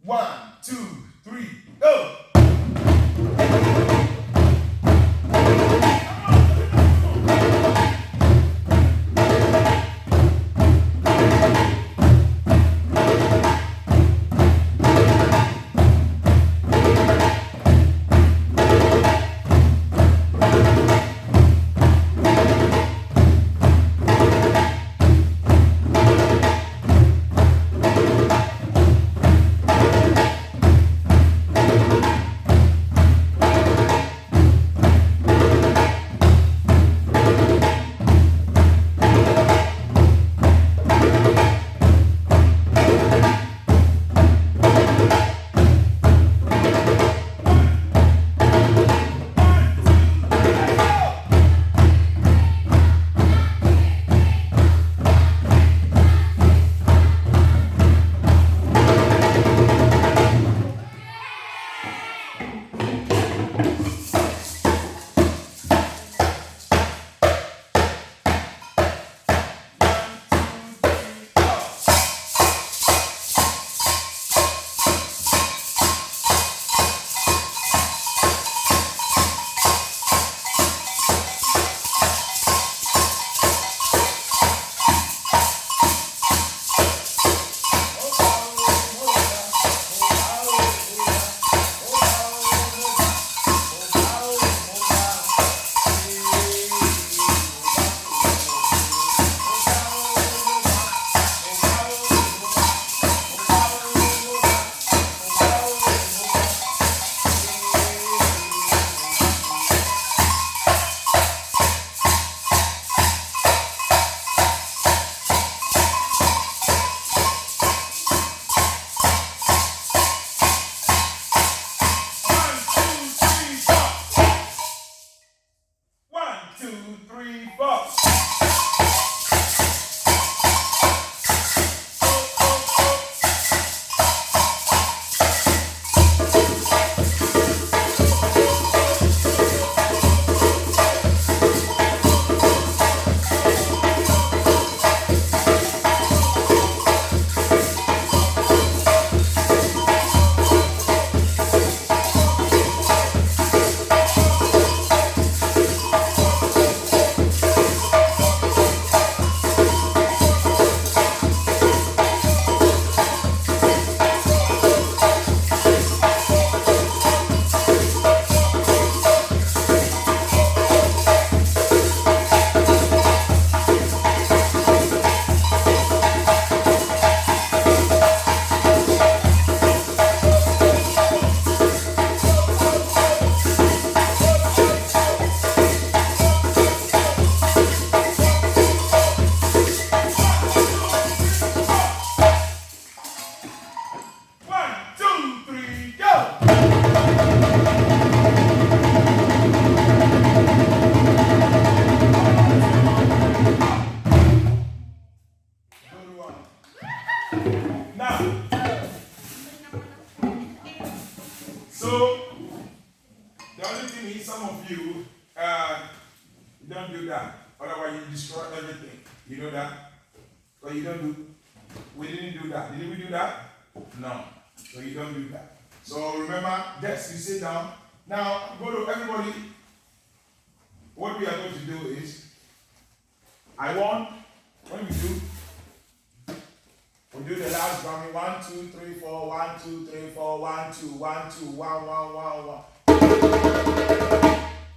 1, 2, 3, go!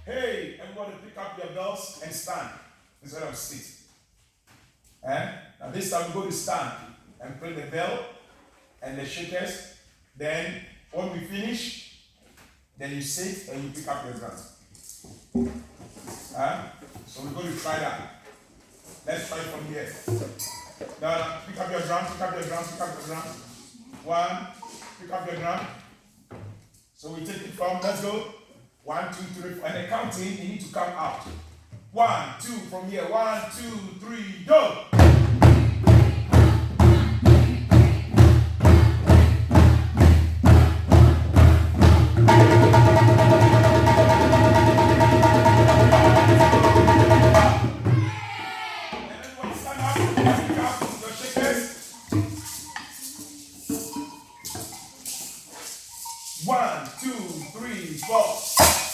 Hey, everybody pick up your belts and stand instead of sit. Now this time we go to stand and play the bell and the shakers. Then when we finish, then you sit and you pick up your drums. So we're going to try that. Let's try from here. Now pick up your drums, pick up your drums, pick up your drums. 1, pick up your drum. So we take it from, let's go. 1, 2, 3, 4. And the counting, you need to come out. 1, 2, from here. 1, 2, 3, go! 1, 2, 3, 4.